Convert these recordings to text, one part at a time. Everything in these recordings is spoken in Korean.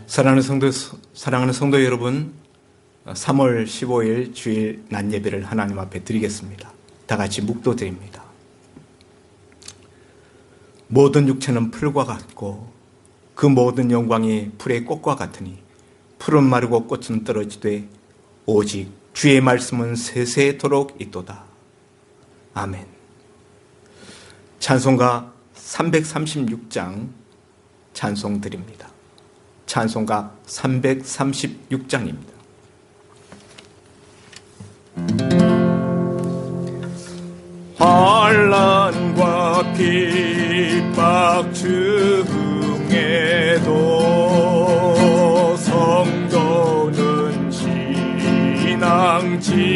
사랑하는 성도 여러분, 3월 15일 주일 낮 예배를 하나님 앞에 드리겠습니다. 다 같이 묵도드립니다. 모든 육체는 풀과 같고 그 모든 영광이 풀의 꽃과 같으니 풀은 마르고 꽃은 떨어지되 오직 주의 말씀은 세세토록 있도다. 아멘. 찬송가 336장 찬송 드립니다. 찬송가 336장입니다. 환난과 핍박 중에도 성도는 신앙 지켰네.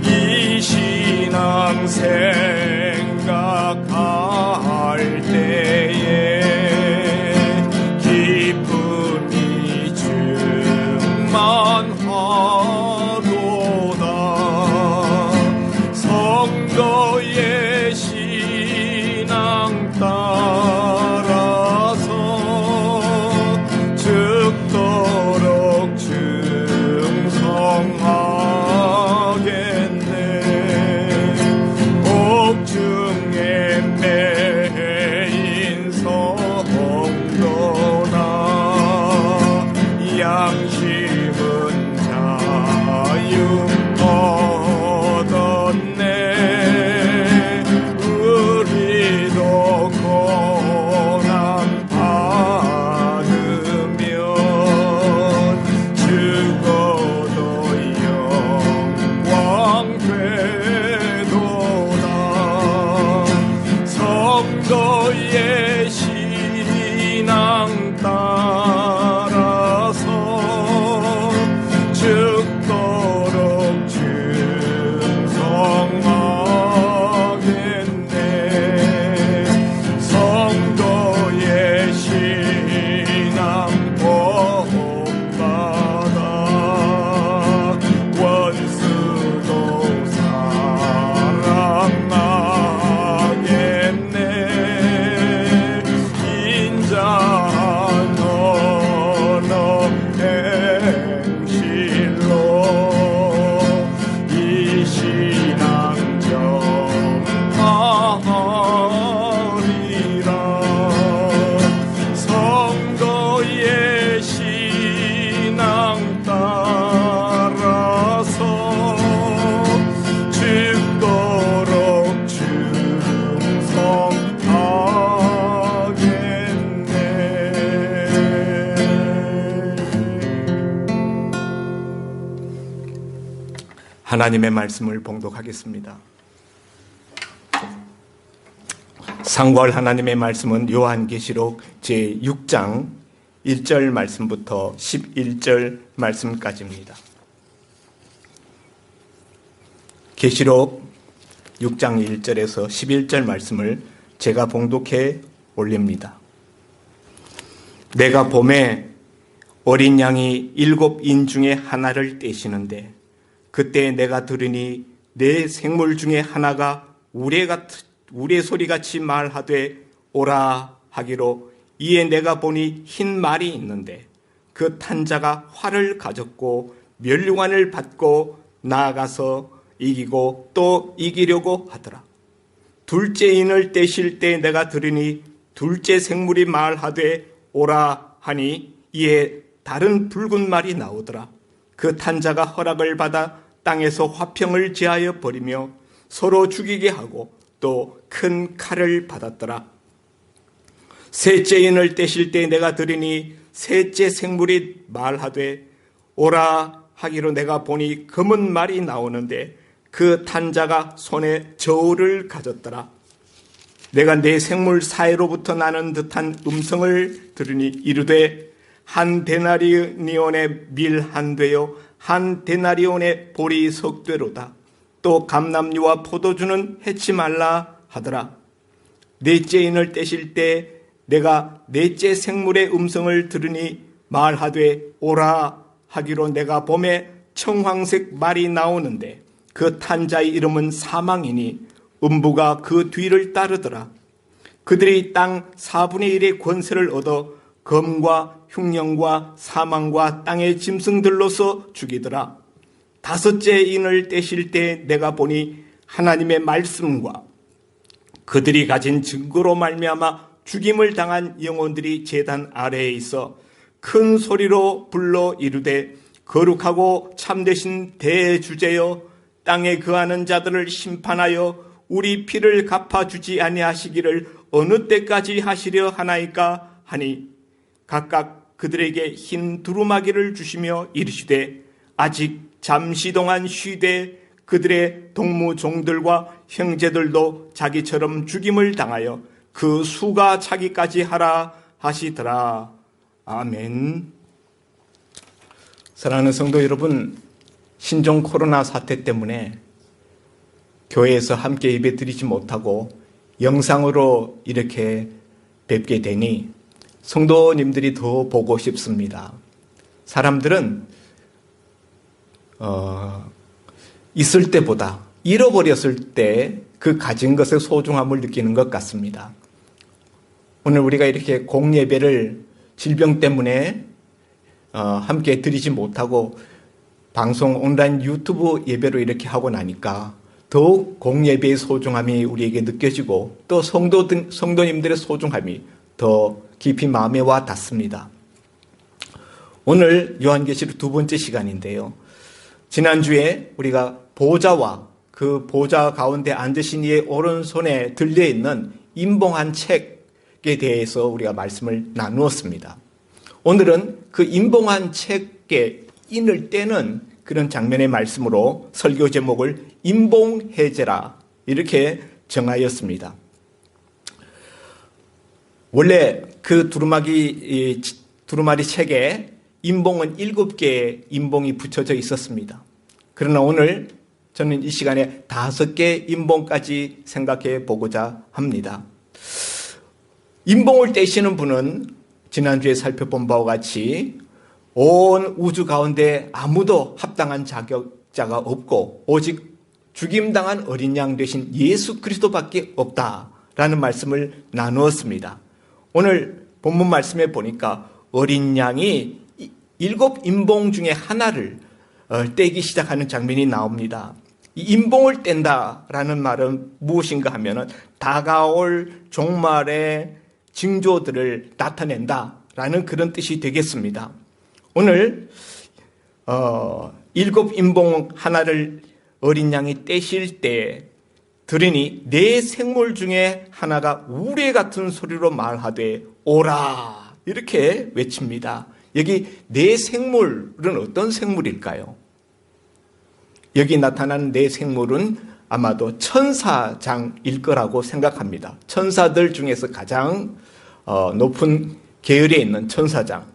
이 신앙 생각할 때에 기쁨이 충만하도다. 성도의 신앙 따라서 죽도록 충성하겠네. 복중에 매인 성도나 양심은 자유 얻었네. 우리도 고난 받으면 죽어도 영광 되도다. 성도의 신앙 따라서 죽도록 충성하겠네. 성도의 신앙 복받아 원수도 사랑하겠네. 인자한 언어 행실로 이 신앙 전하리라. 성도의 신앙 따라서 죽도록 충성하겠네. 하나님의 말씀을 봉독하겠습니다. 상고할 하나님의 말씀은 요한계시록 제6장 1절 말씀부터 11절 말씀까지입니다. 계시록 6장 1절에서 11절 말씀을 제가 봉독해 올립니다. 내가 봄에 어린 양이 7인 중에 하나를 떼시는데 그때 내가 들으니 내 생물 중에 하나가 우레 소리같이 말하되 오라 하기로, 이에 내가 보니 흰 말이 있는데 그 탄자가 활을 가졌고 면류관을 받고 나아가서 이기고 또 이기려고 하더라. 둘째 인을 떼실 때 내가 들으니 둘째 생물이 말하되 오라 하니 이에 다른 붉은 말이 나오더라. 그 탄자가 허락을 받아 땅에서 화평을 제하여 버리며 서로 죽이게 하고 또 큰 칼을 받았더라. 셋째 인을 떼실 때 내가 들으니 셋째 생물이 말하되 오라 하기로 내가 보니 검은 말이 나오는데 그 탄자가 손에 저울을 가졌더라. 내가 내 생물 사이로부터 나는 듯한 음성을 들으니 이르되 한 데나리온의 밀 한 되요 한 데나리온의 보리 석 되로다. 또 감람류와 포도주는 해치 말라 하더라. 넷째 인을 떼실 때 내가 넷째 생물의 음성을 들으니 말하되 오라 하기로 내가 봄에 청황색 말이 나오는데 그 탄자의 이름은 사망이니 음부가 그 뒤를 따르더라. 그들이 땅 4분의 1의 권세를 얻어 검과 흉령과 사망과 땅의 짐승들로서 죽이더라. 다섯째 인을 떼실 때 내가 보니 하나님의 말씀과 그들이 가진 증거로 말미암아 죽임을 당한 영혼들이 제단 아래에 있어 큰 소리로 불러 이르되 거룩하고 참되신 대주제여 땅에 거하는 자들을 심판하여 우리 피를 갚아주지 아니하시기를 어느 때까지 하시려 하나이까 하니 각각 그들에게 흰 두루마기를 주시며 이르시되 아직 잠시 동안 쉬되 그들의 동무종들과 형제들도 자기처럼 죽임을 당하여 그 수가 차기까지 하라 하시더라. 아멘. 사랑하는 성도 여러분, 신종 코로나 사태 때문에 교회에서 함께 예배 드리지 못하고 영상으로 이렇게 뵙게 되니 성도님들이 더 보고 싶습니다. 사람들은 있을 때보다 잃어버렸을 때 그 가진 것의 소중함을 느끼는 것 같습니다. 오늘 우리가 이렇게 공예배를 질병 때문에 함께 드리지 못하고 방송 온라인 유튜브 예배로 이렇게 하고 나니까 더욱 공예배의 소중함이 우리에게 느껴지고 또 성도님들의 소중함이 더 깊이 마음에 와 닿습니다. 오늘 요한계시록 두 번째 시간인데요. 지난주에 우리가 보좌와 그 보좌 가운데 앉으신 이의 오른손에 들려있는 임봉한 책에 대해서 우리가 말씀을 나누었습니다. 오늘은 그 임봉한 책에 인을 떼는 그런 장면의 말씀으로 설교 제목을 임봉해제라 이렇게 정하였습니다. 원래 그 두루마리 책에 임봉은 7개의 임봉이 붙여져 있었습니다. 그러나 오늘 저는 이 시간에 5개 임봉까지 생각해 보고자 합니다. 임봉을 떼시는 분은 지난주에 살펴본 바와 같이 온 우주 가운데 아무도 합당한 자격자가 없고 오직 죽임당한 어린 양 되신 예수 그리스도밖에 없다라는 말씀을 나누었습니다. 오늘 본문 말씀에 보니까 어린 양이 7 임봉 중에 하나를 떼기 시작하는 장면이 나옵니다. 이 임봉을 뗀다라는 말은 무엇인가 하면은 다가올 종말의 징조들을 나타낸다라는 그런 뜻이 되겠습니다. 오늘 7 임봉 하나를 어린 양이 떼실 때 들으니 내 생물 중에 하나가 우레 같은 소리로 말하되 오라 이렇게 외칩니다. 여기 내 생물은 어떤 생물일까요? 여기 나타나는 내 생물은 아마도 천사장일 거라고 생각합니다. 천사들 중에서 가장 높은 계열에 있는 천사장.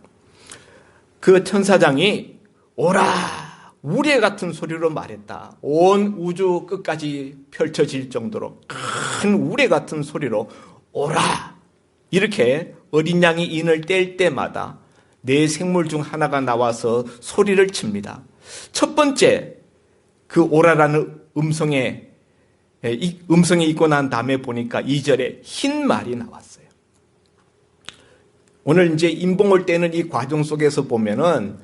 그 천사장이 오라 우레 같은 소리로 말했다. 온 우주 끝까지 펼쳐질 정도로 큰 우레 같은 소리로 오라 이렇게 어린 양이 인을 뗄 때마다 내 생물 중 하나가 나와서 소리를 칩니다. 첫 번째 그 오라라는 음성이 있고 난 다음에 보니까 2절에 흰 말이 나왔어요. 오늘 이제 임봉을 떼는 이 과정 속에서 보면은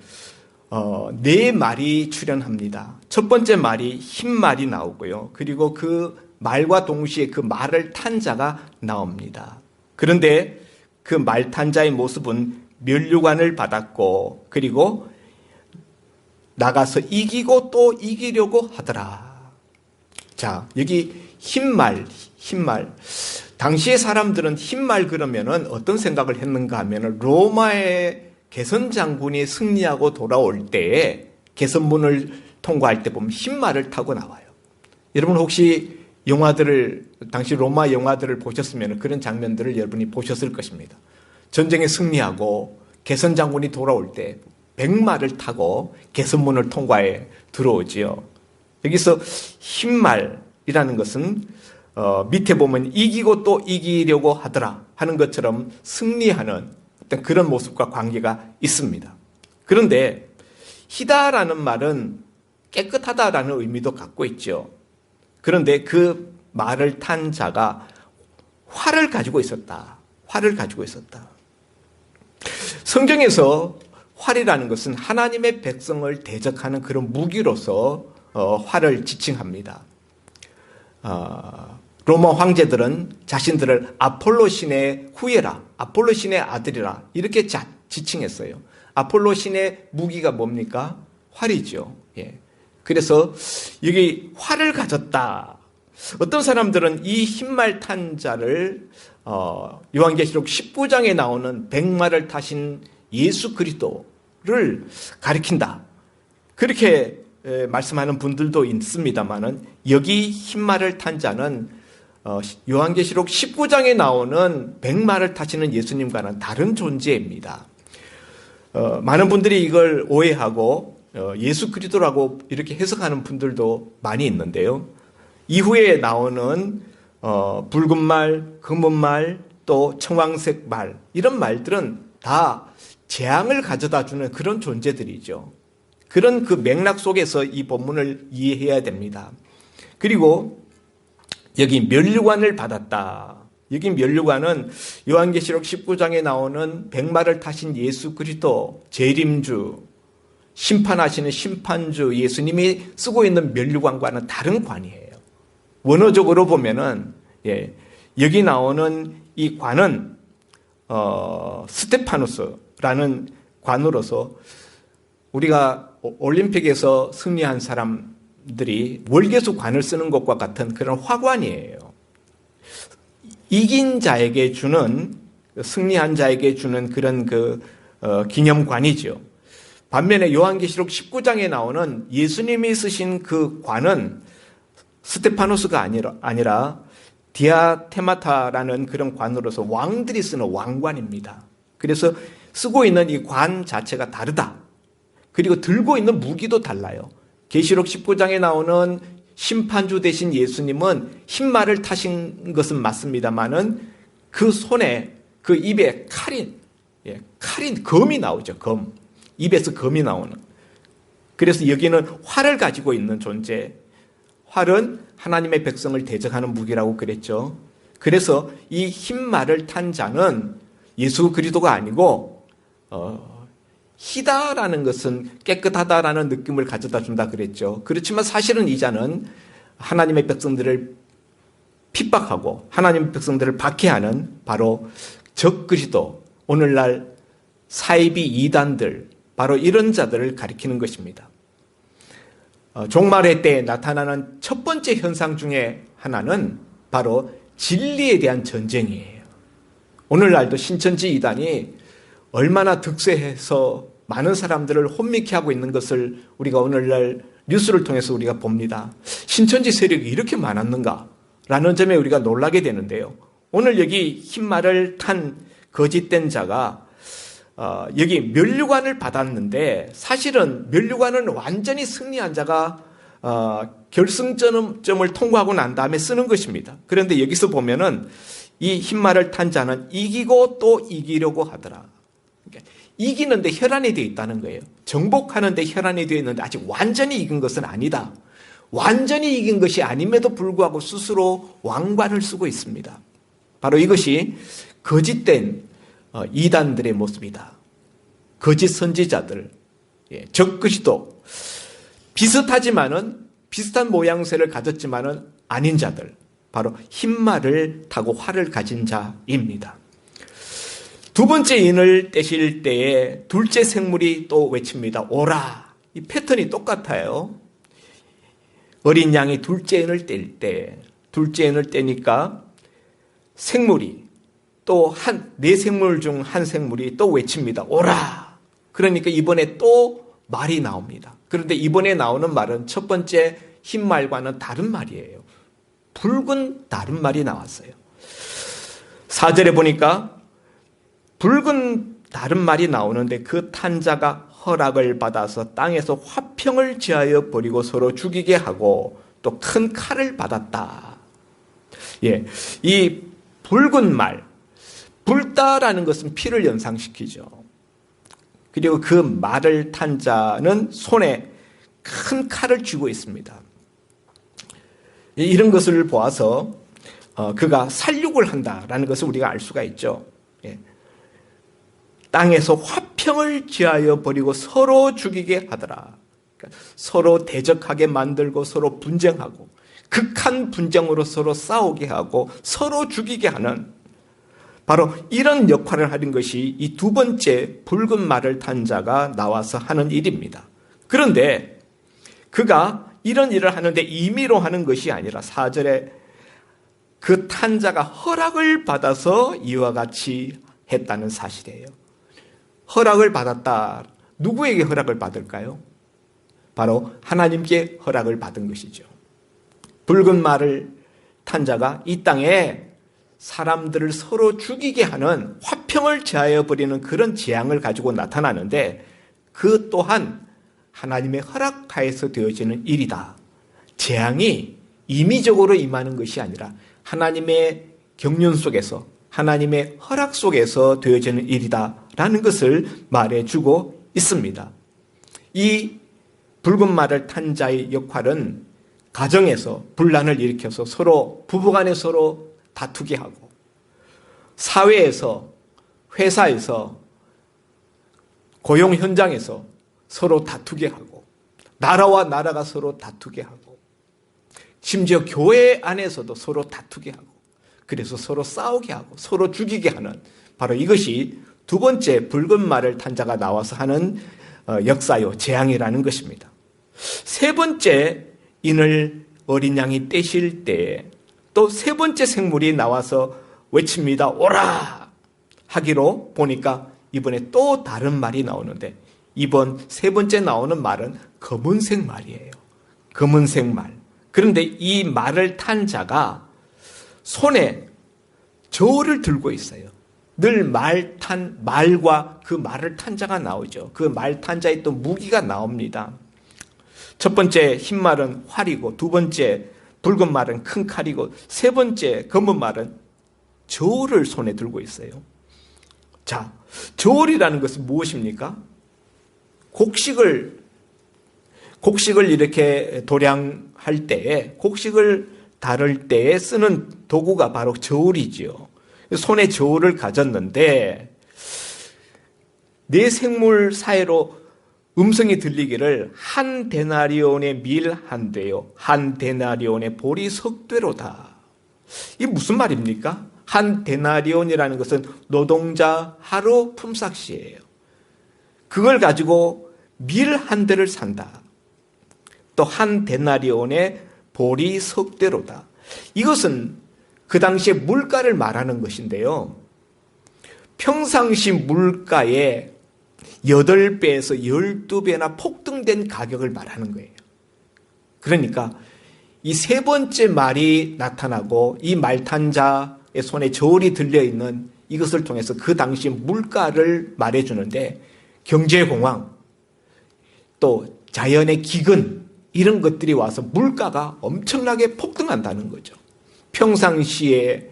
4말이 출현합니다. 첫 번째 말이 흰 말이 나오고요. 그리고 그 말과 동시에 그 말을 탄 자가 나옵니다. 그런데 그 말 탄 자의 모습은 면류관을 받았고 그리고 나가서 이기고 또 이기려고 하더라. 자, 여기 흰말. 당시의 사람들은 흰말 그러면은 어떤 생각을 했는가 하면은 로마의 개선 장군이 승리하고 돌아올 때에 개선문을 통과할 때 보면 흰말을 타고 나와요. 여러분 혹시 당시 로마 영화들을 보셨으면 그런 장면들을 여러분이 보셨을 것입니다. 전쟁에 승리하고 개선 장군이 돌아올 때 백마를 타고 개선문을 통과해 들어오지요. 여기서 흰말이라는 것은 밑에 보면 이기고 또 이기려고 하더라 하는 것처럼 승리하는 어떤 그런 모습과 관계가 있습니다. 그런데 희다라는 말은 깨끗하다라는 의미도 갖고 있죠. 그런데 그 말을 탄 자가 활을 가지고 있었다. 활을 가지고 있었다. 성경에서 활이라는 것은 하나님의 백성을 대적하는 그런 무기로서 활을 지칭합니다. 로마 황제들은 자신들을 아폴로 신의 후예라, 아폴로 신의 아들이라 이렇게 지칭했어요. 아폴로 신의 무기가 뭡니까? 활이죠. 예. 그래서 여기 활을 가졌다. 어떤 사람들은 이 흰말 탄 자를 요한계시록 19장에 나오는 백마를 타신 예수 그리스도를 가리킨다. 그렇게 말씀하는 분들도 있습니다만은 여기 흰말을 탄 자는 요한계시록 19장에 나오는 백마를 타시는 예수님과는 다른 존재입니다. 많은 분들이 이걸 오해하고 예수 그리스도라고 이렇게 해석하는 분들도 많이 있는데요. 이후에 나오는 붉은 말, 검은 말, 또 청황색 말 이런 말들은 다 재앙을 가져다 주는 그런 존재들이죠. 그런 그 맥락 속에서 이 본문을 이해해야 됩니다. 그리고 여기 면류관을 받았다. 여기 면류관은 요한계시록 19장에 나오는 백마를 타신 예수 그리스도 재림주, 심판하시는 심판주 예수님이 쓰고 있는 면류관과는 다른 관이에요. 원어적으로 보면은 여기 나오는 이 관은 스테파노스라는 관으로서 우리가 올림픽에서 승리한 사람들이 월계수 관을 쓰는 것과 같은 그런 화관이에요. 이긴 자에게 주는, 승리한 자에게 주는 그런 기념관이죠. 반면에 요한계시록 19장에 나오는 예수님이 쓰신 그 관은 스테파노스가 아니라 디아테마타라는 그런 관으로서 왕들이 쓰는 왕관입니다. 그래서 쓰고 있는 이 관 자체가 다르다. 그리고 들고 있는 무기도 달라요. 계시록 19장에 나오는 심판주 되신 예수님은 흰말을 타신 것은 맞습니다만은 그 손에, 그 입에 칼인, 검이 나오죠. 검. 입에서 검이 나오는. 그래서 여기는 활을 가지고 있는 존재. 활은 하나님의 백성을 대적하는 무기라고 그랬죠. 그래서 이 흰말을 탄 자는 예수 그리스도가 아니고 희다라는 것은 깨끗하다라는 느낌을 가져다 준다 그랬죠. 그렇지만 사실은 이 자는 하나님의 백성들을 핍박하고 하나님의 백성들을 박해하는 바로 적 그리스도, 오늘날 사이비 이단들, 바로 이런 자들을 가리키는 것입니다. 종말의 때에 나타나는 첫 번째 현상 중에 하나는 바로 진리에 대한 전쟁이에요. 오늘날도 신천지 이단이 얼마나 득세해서 많은 사람들을 혼미케 하고 있는 것을 우리가 오늘날 뉴스를 통해서 우리가 봅니다. 신천지 세력이 이렇게 많았는가? 라는 점에 우리가 놀라게 되는데요. 오늘 여기 흰말을 탄 거짓된 자가 여기 면류관을 받았는데 사실은 면류관은 완전히 승리한 자가 결승점을 통과하고 난 다음에 쓰는 것입니다. 그런데 여기서 보면은 이 흰말을 탄 자는 이기고 또 이기려고 하더라. 그러니까 이기는데 혈안이 되어 있다는 거예요. 정복하는데 혈안이 되어 있는데 아직 완전히 이긴 것은 아니다. 완전히 이긴 것이 아님에도 불구하고 스스로 왕관을 쓰고 있습니다. 바로 이것이 거짓된 이단들의 모습이다. 거짓 선지자들, 적 그리스도, 비슷한 모양새를 가졌지만은 아닌 자들, 바로 흰말을 타고 활을 가진 자입니다. 두 번째 인을 떼실 때에 둘째 생물이 또 외칩니다. 오라. 이 패턴이 똑같아요. 어린 양이 둘째 인을 뗄 때, 둘째 인을 떼니까 생물이 또 네 생물 중 한 생물이 또 외칩니다. 오라. 그러니까 이번에 또 말이 나옵니다. 그런데 이번에 나오는 말은 첫 번째 흰 말과는 다른 말이에요. 붉은 다른 말이 나왔어요. 4절에 보니까 붉은 다른 말이 나오는데 그 탄자가 허락을 받아서 땅에서 화평을 지하여 버리고 서로 죽이게 하고 또 큰 칼을 받았다. 이 붉은 말, 붉다라는 것은 피를 연상시키죠. 그리고 그 말을 탄 자는 손에 큰 칼을 쥐고 있습니다. 이런 것을 보아서 그가 살육을 한다라는 것을 우리가 알 수가 있죠. 예. 땅에서 화평을 지하여 버리고 서로 죽이게 하더라. 그러니까 서로 대적하게 만들고 서로 분쟁하고 극한 분쟁으로 서로 싸우게 하고 서로 죽이게 하는 바로 이런 역할을 하는 것이 이 두 번째 붉은 말을 탄 자가 나와서 하는 일입니다. 그런데 그가 이런 일을 하는데 임의로 하는 것이 아니라 4절에 그 탄 자가 허락을 받아서 이와 같이 했다는 사실이에요. 허락을 받았다. 누구에게 허락을 받을까요? 바로 하나님께 허락을 받은 것이죠. 붉은 말을 탄 자가 이 땅에 사람들을 서로 죽이게 하는 화평을 제하여 버리는 그런 재앙을 가지고 나타나는데 그 또한 하나님의 허락하에서 되어지는 일이다. 재앙이 임의적으로 임하는 것이 아니라 하나님의 경륜 속에서 하나님의 허락 속에서 되어지는 일이다라는 것을 말해주고 있습니다. 이 붉은 말을 탄 자의 역할은 가정에서 분란을 일으켜서 서로 부부간에 서로 다투게 하고 사회에서 회사에서 고용 현장에서 서로 다투게 하고 나라와 나라가 서로 다투게 하고 심지어 교회 안에서도 서로 다투게 하고 그래서 서로 싸우게 하고 서로 죽이게 하는 바로 이것이 두 번째 붉은 말을 탄 자가 나와서 하는 역사요 재앙이라는 것입니다. 세 번째 인을 어린 양이 떼실 때에 또 세 번째 생물이 나와서 외칩니다. 오라! 하기로 보니까 이번에 또 다른 말이 나오는데 이번 세 번째 나오는 말은 검은색 말이에요. 검은색 말. 그런데 이 말을 탄 자가 손에 저울을 들고 있어요. 늘 말과 그 말을 탄 자가 나오죠. 그 말 탄 자의 또 무기가 나옵니다. 첫 번째 흰 말은 활이고 두 번째 붉은 말은 큰 칼이고 세 번째 검은 말은 저울을 손에 들고 있어요. 자, 저울이라는 것은 무엇입니까? 곡식을 이렇게 도량할 때에 곡식을 다룰 때에 쓰는 도구가 바로 저울이지요. 손에 저울을 가졌는데 네 생물 사이로 음성이 들리기를 한 데나리온의 밀 한 되요 한 데나리온의 보리 석 되로다. 이게 무슨 말입니까? 한 데나리온이라는 것은 노동자 하루 품삯이에요. 그걸 가지고 밀 한 대를 산다. 또 한 데나리온의 보리 석 대로다. 이것은 그 당시에 물가를 말하는 것인데요. 평상시 물가의 8배에서 12배나 폭등된 가격을 말하는 거예요. 그러니까 이 세 번째 말이 나타나고 이 말탄 자의 손에 저울이 들려있는 이것을 통해서 그 당시 물가를 말해주는데 경제공황 또 자연의 기근 이런 것들이 와서 물가가 엄청나게 폭등한다는 거죠. 평상시에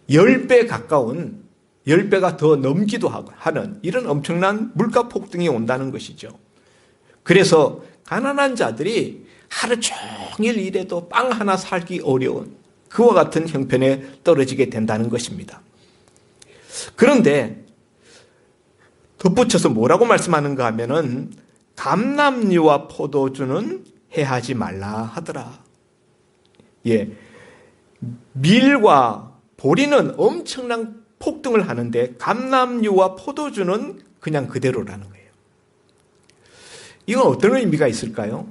10배 가까운 10배가 더 넘기도 하는 이런 엄청난 물가 폭등이 온다는 것이죠. 그래서 가난한 자들이 하루 종일 일해도 빵 하나 살기 어려운 그와 같은 형편에 떨어지게 된다는 것입니다. 그런데 덧붙여서 뭐라고 말씀하는가 하면은 감람류와 포도주는 해하지 말라 하더라. 예. 밀과 보리는 엄청난 폭등을 하는데 감람류와 포도주는 그냥 그대로라는 거예요. 이건 어떤 의미가 있을까요?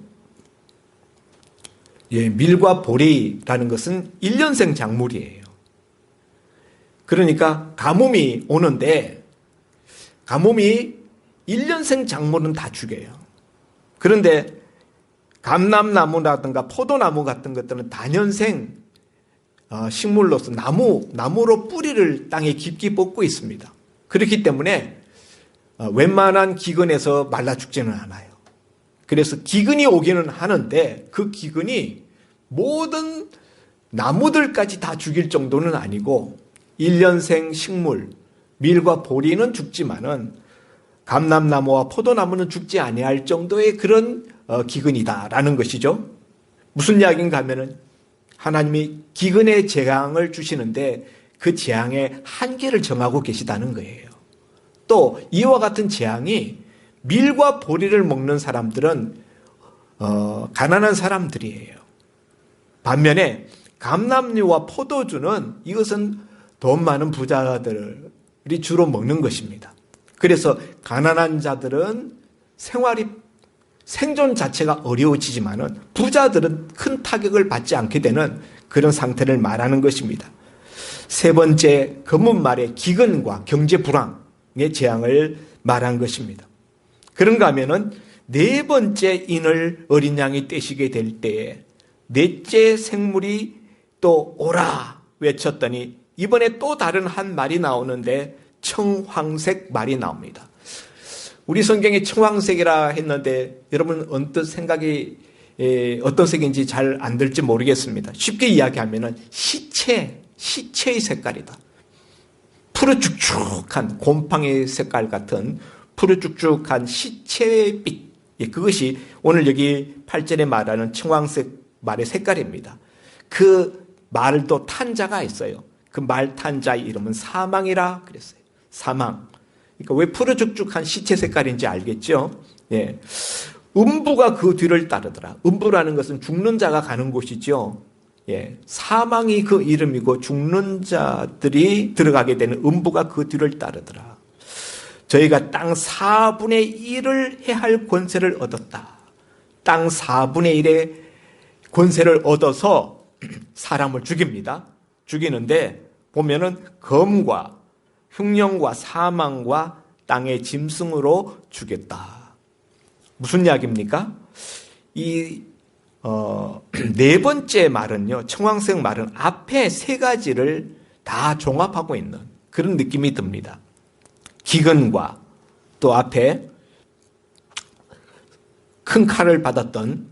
예, 밀과 보리라는 것은 1년생 작물이에요. 그러니까 가뭄이 오는데 가뭄이 1년생 작물은 다 죽여요. 그런데 감람나무라든가 포도나무 같은 것들은 다년생 식물로서 나무로 뿌리를 땅에 깊게 뻗고 있습니다. 그렇기 때문에 웬만한 기근에서 말라 죽지는 않아요. 그래서 기근이 오기는 하는데 그 기근이 모든 나무들까지 다 죽일 정도는 아니고 1년생 식물, 밀과 보리는 죽지만은 감람나무와 포도나무는 죽지 아니할 정도의 그런 기근이다라는 것이죠. 무슨 이야기인가 하면은 하나님이 기근의 재앙을 주시는데 그 재앙의 한계를 정하고 계시다는 거예요. 또 이와 같은 재앙이 밀과 보리를 먹는 사람들은 가난한 사람들이에요. 반면에 감람류와 포도주는 이것은 돈 많은 부자들이 주로 먹는 것입니다. 그래서 가난한 자들은 생존 자체가 어려워지지만은 부자들은 큰 타격을 받지 않게 되는 그런 상태를 말하는 것입니다. 세 번째, 검은 말의 기근과 경제 불황의 재앙을 말한 것입니다. 그런가 하면은 네 번째 인을 어린 양이 떼시게 될 때에 넷째 생물이 또 오라 외쳤더니 이번에 또 다른 한 말이 나오는데 청황색 말이 나옵니다. 우리 성경에 청황색이라 했는데 여러분 언뜻 생각이 어떤 색인지 잘 안 들지 모르겠습니다. 쉽게 이야기하면은 시체의 색깔이다. 푸르쭉쭉한 곰팡이 색깔 같은 푸르쭉쭉한 시체빛. 그것이 오늘 여기 8절에 말하는 청황색 말의 색깔입니다. 그 말도 탄 자가 있어요. 그 말 탄 자의 이름은 사망이라 그랬어요. 사망. 그러니까 왜 푸르쭉쭉한 시체 색깔인지 알겠죠? 예. 음부가 그 뒤를 따르더라. 음부라는 것은 죽는 자가 가는 곳이죠. 예. 사망이 그 이름이고 죽는 자들이 들어가게 되는 음부가 그 뒤를 따르더라. 저희가 땅 4분의 1을 해할 권세를 얻었다. 땅 4분의 1의 권세를 얻어서 사람을 죽입니다. 죽이는데 보면은 검과 흉령과 사망과 땅의 짐승으로 죽였다. 무슨 이야기입니까? 이 네 번째 말은요, 청황색 말은 앞에 세 가지를 다 종합하고 있는 그런 느낌이 듭니다. 기근과 또 앞에 큰 칼을 받았던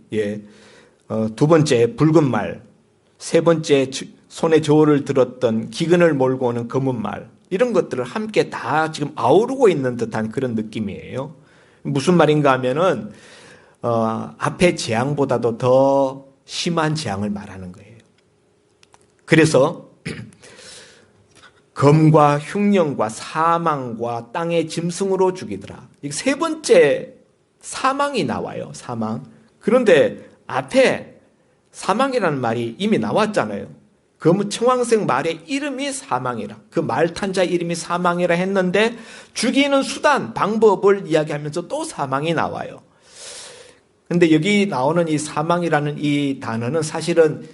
두 번째 붉은 말, 세 번째 손에 저울을 들었던 기근을 몰고 오는 검은 말, 이런 것들을 함께 다 지금 아우르고 있는 듯한 그런 느낌이에요. 무슨 말인가 하면은 앞에 재앙보다도 더 심한 재앙을 말하는 거예요. 그래서 검과 흉령과 사망과 땅의 짐승으로 죽이더라. 이 세 번째 사망이 나와요. 사망. 그런데 앞에 사망이라는 말이 이미 나왔잖아요. 그 청황색 말의 이름이 사망이라. 그 말 탄 자 이름이 사망이라 했는데 죽이는 수단, 방법을 이야기하면서 또 사망이 나와요. 근데 여기 나오는 이 사망이라는 이 단어는 사실은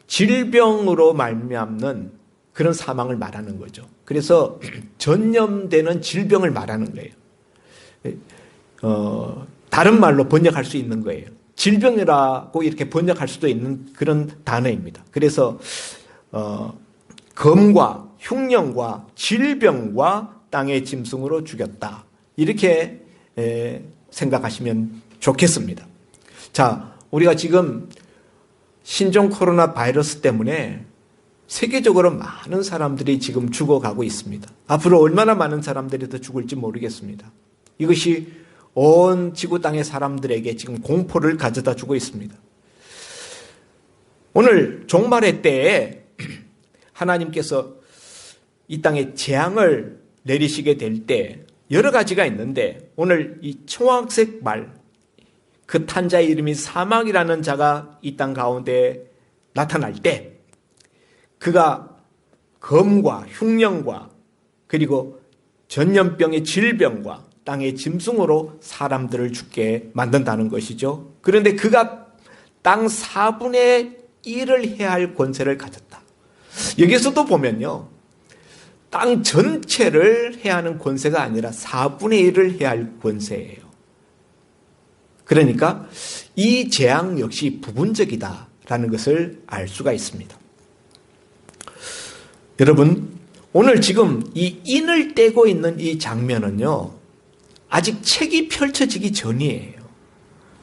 질병으로 말미암는 그런 사망을 말하는 거죠. 그래서 전염되는 질병을 말하는 거예요. 다른 말로 번역할 수 있는 거예요. 질병이라고 이렇게 번역할 수도 있는 그런 단어입니다. 그래서 검과 흉령과 질병과 땅의 짐승으로 죽였다. 이렇게 생각하시면 좋겠습니다. 자, 우리가 지금 신종 코로나 바이러스 때문에 세계적으로 많은 사람들이 지금 죽어가고 있습니다. 앞으로 얼마나 많은 사람들이 더 죽을지 모르겠습니다. 이것이 온 지구 땅의 사람들에게 지금 공포를 가져다 주고 있습니다. 오늘 종말의 때에 하나님께서 이 땅에 재앙을 내리시게 될 때 여러 가지가 있는데 오늘 이 청황색 말, 그 탄자의 이름이 사망이라는 자가 이 땅 가운데 나타날 때 그가 검과 흉령과 그리고 전염병의 질병과 땅의 짐승으로 사람들을 죽게 만든다는 것이죠. 그런데 그가 땅 4분의 1을 해야 할 권세를 가졌다. 여기서도 보면요, 땅 전체를 해야 하는 권세가 아니라 4분의 1을 해야 할 권세예요. 그러니까 이 재앙 역시 부분적이다라는 것을 알 수가 있습니다. 여러분, 오늘 지금 이 인을 떼고 있는 이 장면은요, 아직 책이 펼쳐지기 전이에요.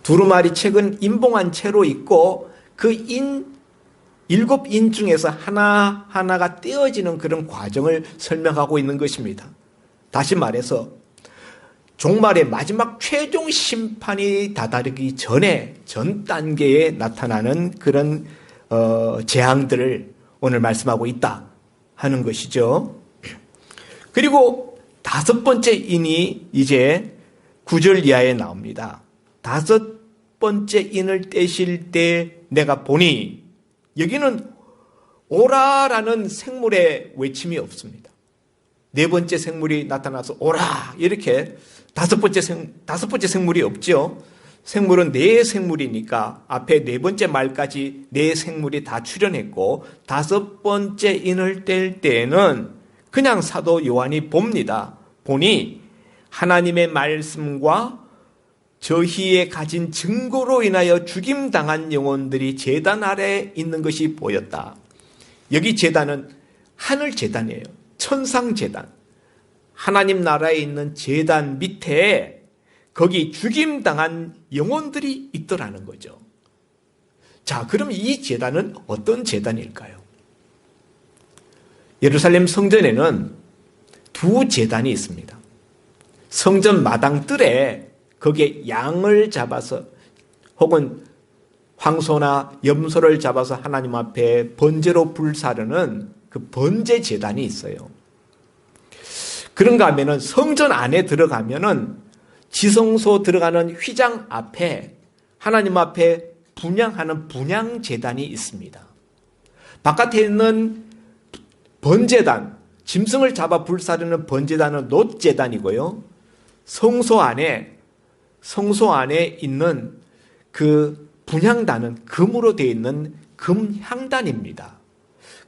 두루마리 책은 인봉한 채로 있고 그 7인 중에서 하나하나가 떼어지는 그런 과정을 설명하고 있는 것입니다. 다시 말해서 종말의 마지막 최종 심판이 다다르기 전에 전 단계에 나타나는 그런 재앙들을 오늘 말씀하고 있다 하는 것이죠. 그리고 다섯 번째 인이 이제 9절 이하에 나옵니다. 다섯 번째 인을 떼실 때 내가 보니, 여기는 오라라는 생물의 외침이 없습니다. 네 번째 생물이 나타나서 오라 이렇게 다섯 번째 생물이 없죠. 생물은 네 생물이니까 앞에 네 번째 말까지 네 생물이 다 출현했고, 다섯 번째 인을 뗄 때에는 그냥 사도 요한이 봅니다. 보니 하나님의 말씀과 저희의 가진 증거로 인하여 죽임당한 영혼들이 제단 아래에 있는 것이 보였다. 여기 제단은 하늘 제단이에요. 천상 제단. 하나님 나라에 있는 제단 밑에 거기 죽임당한 영혼들이 있더라는 거죠. 자, 그럼 이 제단은 어떤 제단일까요? 예루살렘 성전에는 두 제단이 있습니다. 성전 마당 뜰에 거기에 양을 잡아서 혹은 황소나 염소를 잡아서 하나님 앞에 번제로 불사르는 그 번제 제단이 있어요. 그런가 하면은 성전 안에 들어가면은 지성소 들어가는 휘장 앞에 하나님 앞에 분향하는 분향 제단이 있습니다. 바깥에 있는 번제단, 짐승을 잡아 불사르는 번제단은 놋제단이고요. 성소 안에 있는 그 분향단은 금으로 되어 있는 금향단입니다.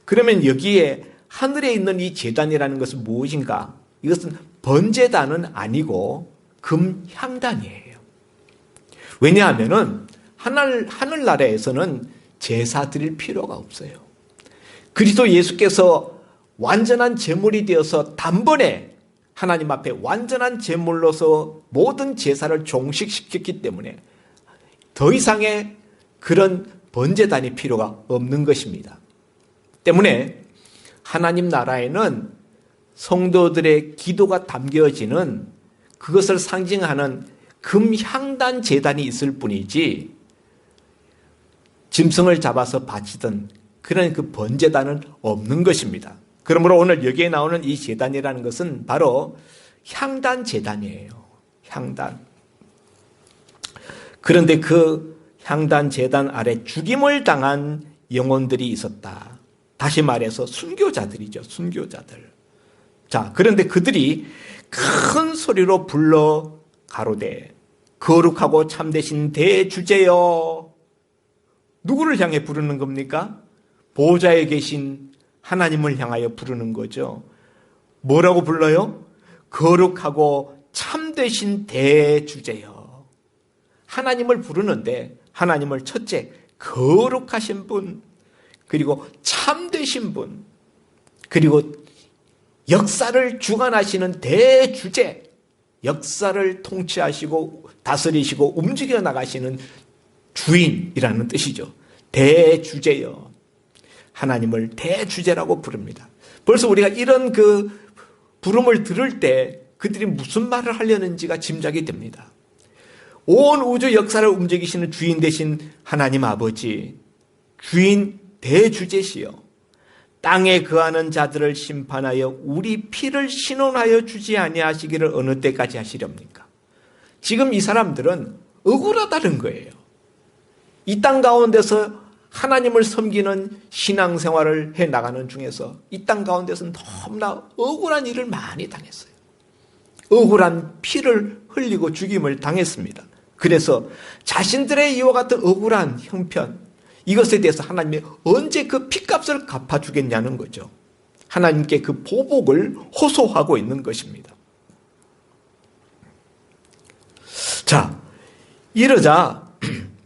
그러면 여기에 하늘에 있는 이 제단이라는 것은 무엇인가? 이것은 번제단은 아니고 금향단이에요. 왜냐하면은 하늘나라에서는 제사 드릴 필요가 없어요. 그리스도 예수께서 완전한 제물이 되어서 단번에 하나님 앞에 완전한 제물로서 모든 제사를 종식시켰기 때문에 더 이상의 그런 번제단이 필요가 없는 것입니다. 때문에 하나님 나라에는 성도들의 기도가 담겨지는 그것을 상징하는 금향단 제단이 있을 뿐이지 짐승을 잡아서 바치던 그런 그 번제단은 없는 것입니다. 그러므로 오늘 여기에 나오는 이 제단이라는 것은 바로 향단 제단이에요. 향단. 그런데 그 향단 제단 아래 죽임을 당한 영혼들이 있었다. 다시 말해서 순교자들이죠. 순교자들. 자, 그런데 그들이 큰 소리로 불러 가로되 거룩하고 참되신 대주제여. 누구를 향해 부르는 겁니까? 보좌에 계신 하나님을 향하여 부르는 거죠. 뭐라고 불러요? 거룩하고 참되신 대주제여. 하나님을 부르는데 하나님을 첫째 거룩하신 분, 그리고 참되신 분, 그리고 역사를 주관하시는 대주제, 역사를 통치하시고 다스리시고 움직여 나가시는 주인이라는 뜻이죠. 대주제여. 하나님을 대주제라고 부릅니다. 벌써 우리가 이런 그 부름을 들을 때 그들이 무슨 말을 하려는지가 짐작이 됩니다. 온 우주 역사를 움직이시는 주인 되신 하나님 아버지, 주인 대주제시여, 땅에 거하는 자들을 심판하여 우리 피를 신원하여 주지 아니하시기를 어느 때까지 하시렵니까? 지금 이 사람들은 억울하다는 거예요. 이 땅 가운데서 하나님을 섬기는 신앙생활을 해나가는 중에서 이 땅 가운데서 너무나 억울한 일을 많이 당했어요. 억울한 피를 흘리고 죽임을 당했습니다. 그래서 자신들의 이와 같은 억울한 형편, 이것에 대해서 하나님이 언제 그 피값을 갚아주겠냐는 거죠. 하나님께 그 보복을 호소하고 있는 것입니다. 자, 이러자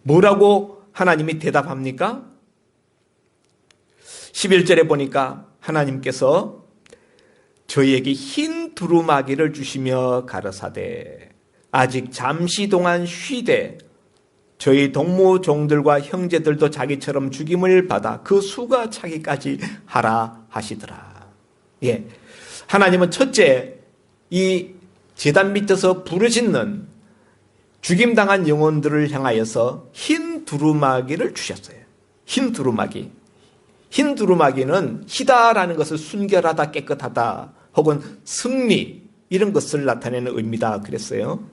뭐라고 하나님이 대답합니까? 11절에 보니까 하나님께서 저희에게 흰 두루마기를 주시며 가라사대 아직 잠시 동안 쉬되 저희 동무종들과 형제들도 자기처럼 죽임을 받아 그 수가 차기까지 하라 하시더라. 예, 하나님은 첫째 이 제단 밑에서 부르짖는 죽임당한 영혼들을 향하여서 흰 두루마기를 주셨어요. 흰 두루마기. 흰 두루마기는 희다라는 것을 순결하다, 깨끗하다, 혹은 승리, 이런 것을 나타내는 의미다 그랬어요.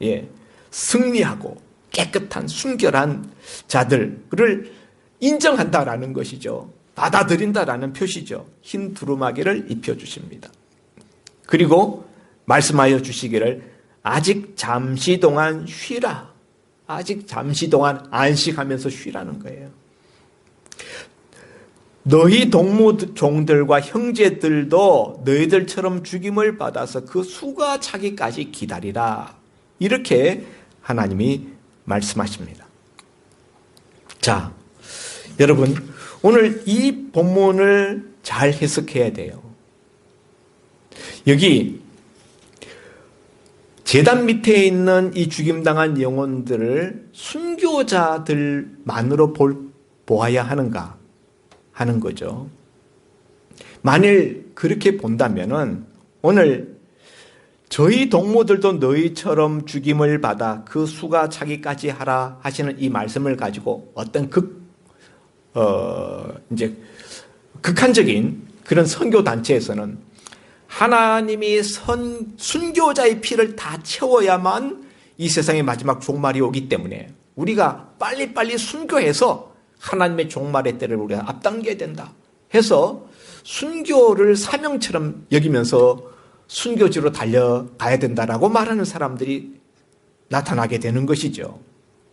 예, 승리하고 깨끗한 순결한 자들을 인정한다라는 것이죠. 받아들인다라는 표시죠. 흰 두루마기를 입혀주십니다. 그리고 말씀하여 주시기를 아직 잠시 동안 쉬라. 아직 잠시 동안 안식하면서 쉬라는 거예요. 너희 동무종들과 형제들도 너희들처럼 죽임을 받아서 그 수가 차기까지 기다리라. 이렇게 하나님이 말씀하십니다. 자, 여러분, 오늘 이 본문을 잘 해석해야 돼요. 여기 제단 밑에 있는 이 죽임당한 영혼들을 순교자들만으로 보아야 하는가 하는 거죠. 만일 그렇게 본다면은 오늘 저희 동무들도 너희처럼 죽임을 받아 그 수가 차기까지 하라 하시는 이 말씀을 가지고 어떤 극한적인 그런 선교 단체에서는 하나님이 순교자의 피를 다 채워야만 이 세상의 마지막 종말이 오기 때문에 우리가 빨리빨리 순교해서 하나님의 종말의 때를 우리가 앞당겨야 된다 해서 순교를 사명처럼 여기면서 순교지로 달려가야 된다라고 말하는 사람들이 나타나게 되는 것이죠.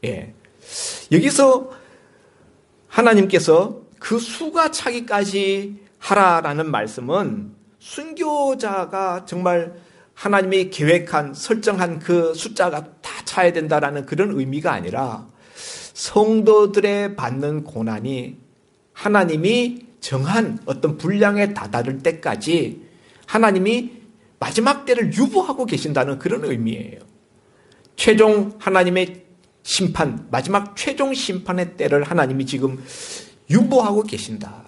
예. 여기서 하나님께서 그 수가 차기까지 하라라는 말씀은 순교자가 정말 하나님이 계획한 설정한 그 숫자가 다 차야 된다라는 그런 의미가 아니라 성도들의 받는 고난이 하나님이 정한 어떤 분량에 다다를 때까지 하나님이 마지막 때를 유보하고 계신다는 그런 의미예요. 최종 하나님의 심판, 마지막 최종 심판의 때를 하나님이 지금 유보하고 계신다.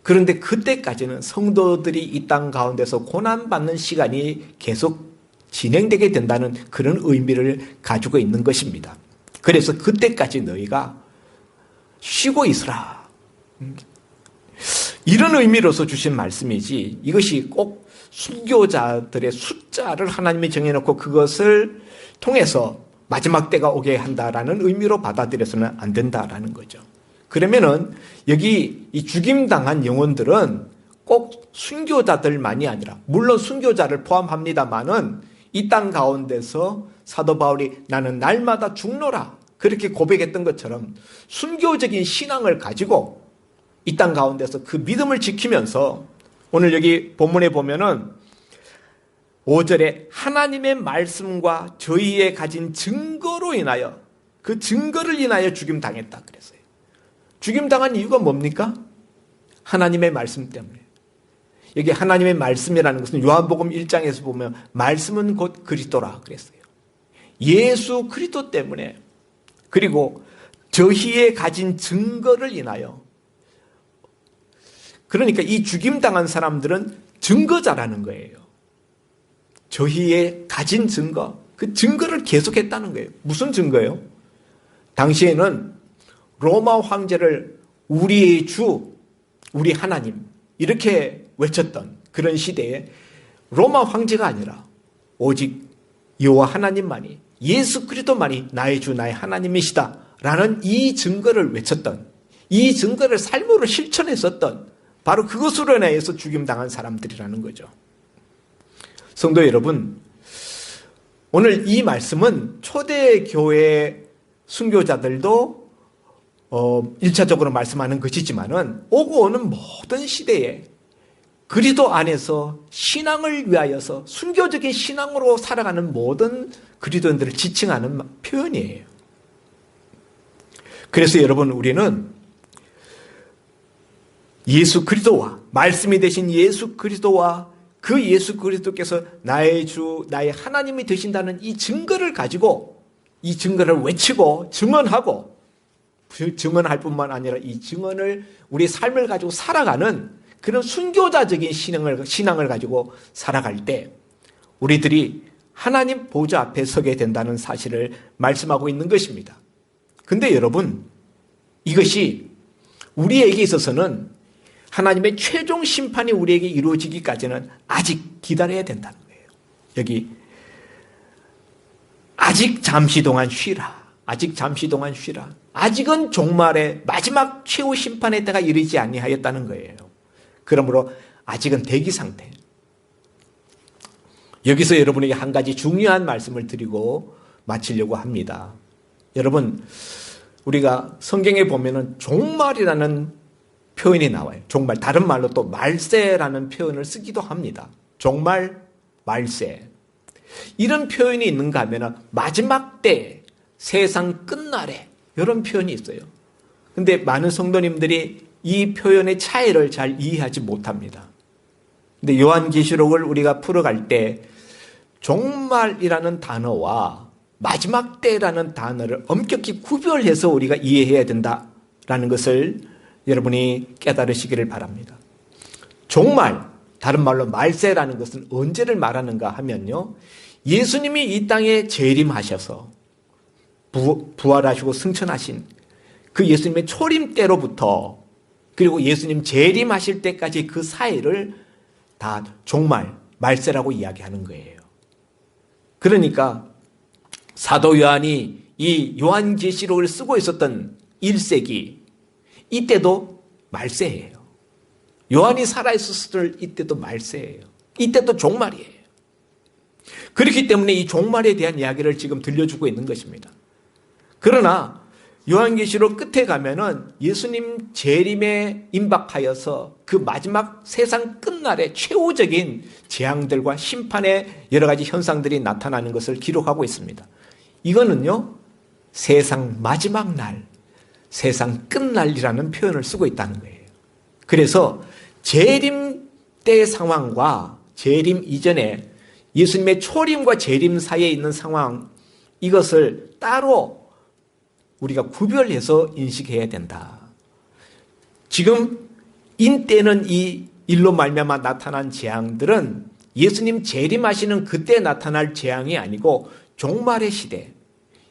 그런데 그때까지는 성도들이 이 땅 가운데서 고난받는 시간이 계속 진행되게 된다는 그런 의미를 가지고 있는 것입니다. 그래서 그때까지 너희가 쉬고 있으라. 이런 의미로서 주신 말씀이지 이것이 꼭 순교자들의 숫자를 하나님이 정해놓고 그것을 통해서 마지막 때가 오게 한다라는 의미로 받아들여서는 안 된다라는 거죠. 그러면은 여기 이 죽임당한 영혼들은 꼭 순교자들만이 아니라 물론 순교자를 포함합니다만은 이 땅 가운데서 사도 바울이 나는 날마다 죽노라 그렇게 고백했던 것처럼 순교적인 신앙을 가지고 이 땅 가운데서 그 믿음을 지키면서 오늘 여기 본문에 보면은 5절에 하나님의 말씀과 저희의 가진 증거로 인하여 그 증거를 인하여 죽임당했다 그랬어요. 죽임당한 이유가 뭡니까? 하나님의 말씀 때문에. 여기 하나님의 말씀이라는 것은 요한복음 1장에서 보면 말씀은 곧 그리스도라 그랬어요. 예수 그리스도 때문에 그리고 저희의 가진 증거를 인하여 그러니까 이 죽임당한 사람들은 증거자라는 거예요. 저희의 가진 증거, 그 증거를 계속했다는 거예요. 무슨 증거예요? 당시에는 로마 황제를 우리의 주, 우리 하나님 이렇게 외쳤던 그런 시대에 로마 황제가 아니라 오직 여호와 하나님만이 예수 그리스도만이 나의 주, 나의 하나님이시다라는 이 증거를 외쳤던 이 증거를 삶으로 실천했었던 바로 그것으로 인해서 죽임당한 사람들이라는 거죠. 성도 여러분, 오늘 이 말씀은 초대교회 순교자들도 1차적으로 말씀하는 것이지만은 오고 오는 모든 시대에 그리스도 안에서 신앙을 위하여서 순교적인 신앙으로 살아가는 모든 그리스도인들을 지칭하는 표현이에요. 그래서 여러분 우리는 예수 그리스도와 말씀이 되신 예수 그리스도와 그 예수 그리스도께서 나의 주, 나의 하나님이 되신다는 이 증거를 가지고 이 증거를 외치고 증언하고 증언할 뿐만 아니라 이 증언을 우리 삶을 가지고 살아가는 그런 순교자적인 신앙을 가지고 살아갈 때 우리들이 하나님 보좌 앞에 서게 된다는 사실을 말씀하고 있는 것입니다. 근데 여러분 이것이 우리에게 있어서는 하나님의 최종 심판이 우리에게 이루어지기까지는 아직 기다려야 된다는 거예요. 여기 아직 잠시 동안 쉬라. 아직 잠시 동안 쉬라. 아직은 종말의 마지막 최후 심판의 때가 이르지 아니하였다는 거예요. 그러므로 아직은 대기 상태. 여기서 여러분에게 한 가지 중요한 말씀을 드리고 마치려고 합니다. 여러분, 우리가 성경에 보면은 종말이라는 표현이 나와요. 종말, 다른 말로 또 말세라는 표현을 쓰기도 합니다. 종말, 말세. 이런 표현이 있는가 하면은 마지막 때, 세상 끝날에 이런 표현이 있어요. 근데 많은 성도님들이 이 표현의 차이를 잘 이해하지 못합니다. 근데 요한계시록을 우리가 풀어갈 때 종말이라는 단어와 마지막 때라는 단어를 엄격히 구별해서 우리가 이해해야 된다라는 것을 여러분이 깨달으시기를 바랍니다. 종말, 다른 말로 말세라는 것은 언제를 말하는가 하면요, 예수님이 이 땅에 재림하셔서 부활하시고 승천하신 그 예수님의 초림 때로부터 그리고 예수님 재림하실 때까지 그 사이를 다 종말, 말세라고 이야기하는 거예요. 그러니까 사도 요한이 이 요한계시록을 쓰고 있었던 1세기, 이때도 말세예요. 요한이 살아있었을 이때도 말세예요. 이때도 종말이에요. 그렇기 때문에 이 종말에 대한 이야기를 지금 들려주고 있는 것입니다. 그러나 요한계시록 끝에 가면은 예수님 재림에 임박하여서 그 마지막 세상 끝날의 최후적인 재앙들과 심판의 여러 가지 현상들이 나타나는 것을 기록하고 있습니다. 이거는요, 세상 마지막 날, 세상 끝날이라는 표현을 쓰고 있다는 거예요. 그래서 재림 때 상황과 재림 이전에 예수님의 초림과 재림 사이에 있는 상황, 이것을 따로 우리가 구별해서 인식해야 된다. 지금 인때는 이 일로 말미암아 나타난 재앙들은 예수님 재림하시는 그때 나타날 재앙이 아니고 종말의 시대,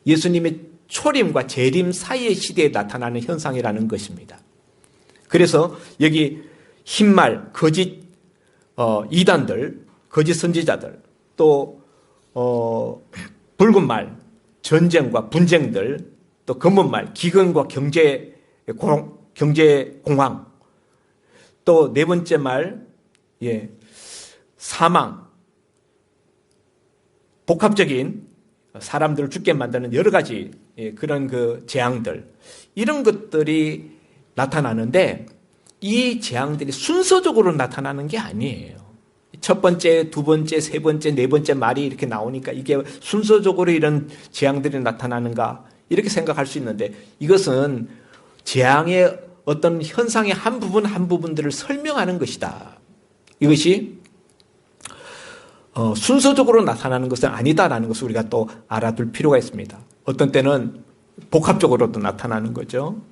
예수님의 초림과 재림 사이의 시대에 나타나는 현상이라는 것입니다. 그래서 여기 흰말, 거짓 이단들, 거짓 선지자들, 또 붉은 말, 전쟁과 분쟁들, 또 검은 말, 기근과 경제 공황, 또 네 번째 말, 사망, 복합적인 사람들을 죽게 만드는 여러 가지 그런 그 재앙들, 이런 것들이 나타나는데 이 재앙들이 순서적으로 나타나는 게 아니에요. 첫 번째, 두 번째, 세 번째, 네 번째 말이 이렇게 나오니까 이게 순서적으로 이런 재앙들이 나타나는가 이렇게 생각할 수 있는데, 이것은 재앙의 어떤 현상의 한 부분들을 설명하는 것이다. 이것이 순서적으로 나타나는 것은 아니다라는 것을 우리가 또 알아둘 필요가 있습니다. 어떤 때는 복합적으로도 나타나는 거죠.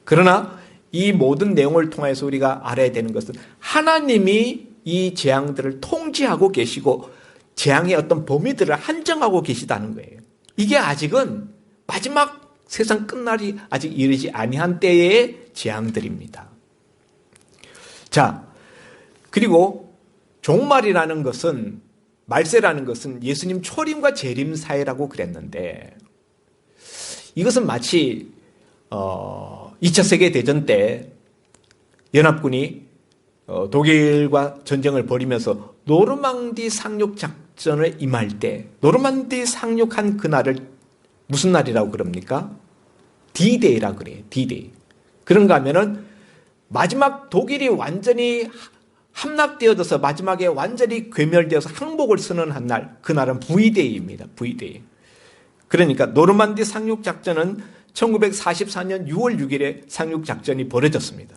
그러나 이 모든 내용을 통해서 우리가 알아야 되는 것은 하나님이 이 재앙들을 통제하고 계시고 재앙의 어떤 범위들을 한정하고 계시다는 거예요. 이게 아직은 마지막 세상 끝날이 아직 이르지 아니한 때의 재앙들입니다. 자, 그리고 종말이라는 것은, 말세라는 것은 예수님 초림과 재림 사이라고 그랬는데, 이것은 마치 2차 세계대전 때 연합군이 독일과 전쟁을 벌이면서 노르망디 상륙 작전을 임할 때, 노르망디 상륙한 그날을 무슨 날이라고 그럽니까? D-Day라고 그래요. D-Day. 그런가 하면은 마지막 독일이 완전히 함락되어져서 마지막에 완전히 괴멸되어서 항복을 선언한 날, 그날은 V-Day입니다. V-Day. 그러니까 노르만디 상륙 작전은 1944년 6월 6일에 상륙 작전이 벌어졌습니다.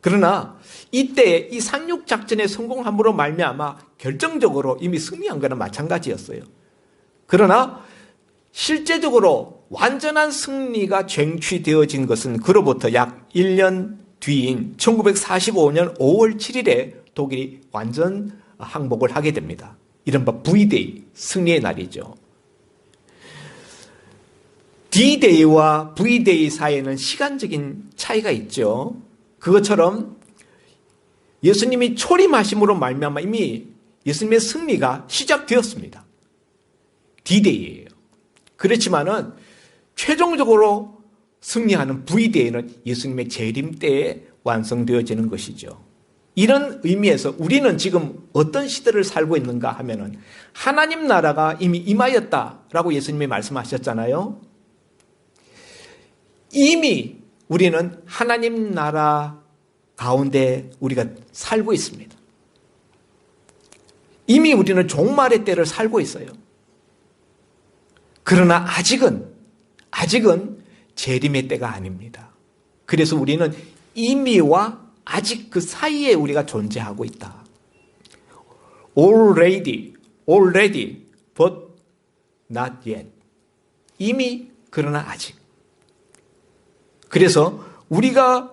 그러나 이때 이 상륙 작전의 성공함으로 말미암아 결정적으로 이미 승리한 것은 마찬가지였어요. 그러나 실제적으로 완전한 승리가 쟁취되어진 것은 그로부터 약 1년 뒤인 1945년 5월 7일에 독일이 완전 항복을 하게 됩니다. 이른바 V-Day, 승리의 날이죠. D-Day와 V-Day 사이에는 시간적인 차이가 있죠. 그것처럼 예수님이 초림하심으로 말미암아 이미 예수님의 승리가 시작되었습니다. D-Day예요. 그렇지만은 최종적으로 승리하는 V-Day는 예수님의 재림 때에 완성되어지는 것이죠. 이런 의미에서 우리는 지금 어떤 시대를 살고 있는가 하면은 하나님 나라가 이미 임하였다라고 예수님이 말씀하셨잖아요. 이미 우리는 하나님 나라 가운데 우리가 살고 있습니다. 이미 우리는 종말의 때를 살고 있어요. 그러나 아직은 재림의 때가 아닙니다. 그래서 우리는 이미와 아직 그 사이에 우리가 존재하고 있다. Already, but not yet. 이미 그러나 아직. 그래서 우리는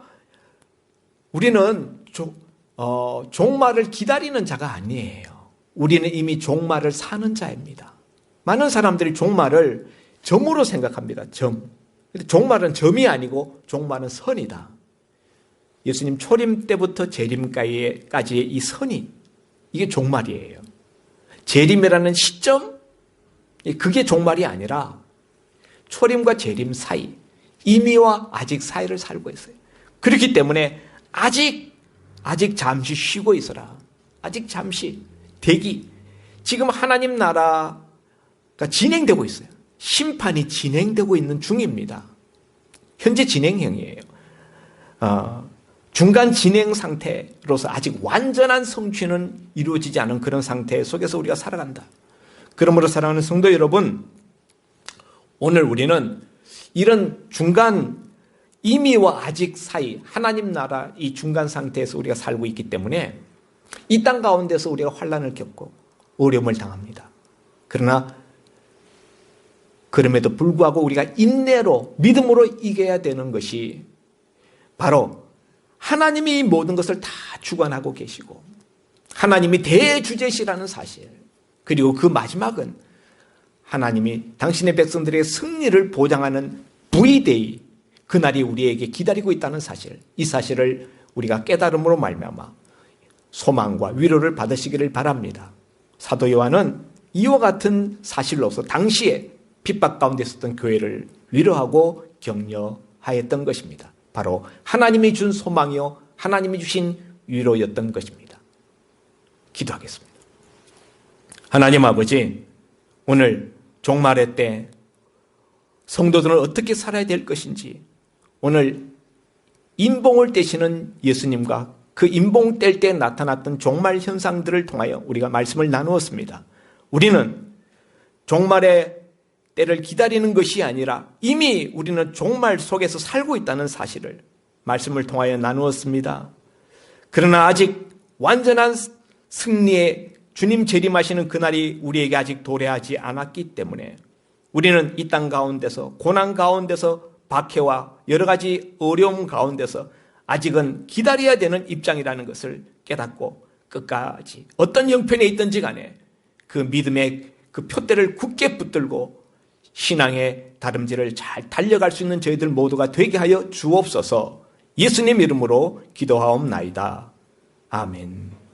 종말을 기다리는 자가 아니에요. 우리는 이미 종말을 사는 자입니다. 많은 사람들이 종말을 점으로 생각합니다. 점. 근데 종말은 점이 아니고 종말은 선이다. 예수님 초림 때부터 재림까지의 이 선이 이게 종말이에요. 재림이라는 시점 그게 종말이 아니라 초림과 재림 사이 이미와 아직 사이를 살고 있어요. 그렇기 때문에 아직 잠시 쉬고 있어라. 아직 잠시 대기. 지금 하나님 나라가 진행되고 있어요. 심판이 진행되고 있는 중입니다. 현재 진행형이에요. 중간 진행 상태로서 아직 완전한 성취는 이루어지지 않은 그런 상태 속에서 우리가 살아간다. 그러므로 사랑하는 성도 여러분, 오늘 우리는 이런 중간 이미와 아직 사이 하나님 나라 이 중간 상태에서 우리가 살고 있기 때문에 이 땅 가운데서 우리가 환난을 겪고 어려움을 당합니다. 그러나 그럼에도 불구하고 우리가 인내로 믿음으로 이겨야 되는 것이 바로 하나님이 모든 것을 다 주관하고 계시고 하나님이 대주제시라는 사실, 그리고 그 마지막은 하나님이 당신의 백성들의 승리를 보장하는 V-Day, 그날이 우리에게 기다리고 있다는 사실, 이 사실을 우리가 깨달음으로 말미암아 소망과 위로를 받으시기를 바랍니다. 사도 요한은 이와 같은 사실로서 당시에 핍박 가운데 있었던 교회를 위로하고 격려하였던 것입니다. 바로 하나님이 준 소망이요 하나님이 주신 위로였던 것입니다. 기도하겠습니다. 하나님 아버지, 오늘 종말의 때 성도들은 어떻게 살아야 될 것인지, 오늘 인봉을 떼시는 예수님과 그 인봉 뗄 때 나타났던 종말 현상들을 통하여 우리가 말씀을 나누었습니다. 우리는 종말의 때를 기다리는 것이 아니라 이미 우리는 종말 속에서 살고 있다는 사실을 말씀을 통하여 나누었습니다. 그러나 아직 완전한 승리의 주님 재림하시는 그날이 우리에게 아직 도래하지 않았기 때문에 우리는 이 땅 가운데서 고난 가운데서 박해와 여러 가지 어려움 가운데서 아직은 기다려야 되는 입장이라는 것을 깨닫고 끝까지 어떤 형편에 있든지 간에 그 믿음의 그 표대를 굳게 붙들고 신앙의 다름질을 잘 달려갈 수 있는 저희들 모두가 되게 하여 주옵소서. 예수님 이름으로 기도하옵나이다. 아멘.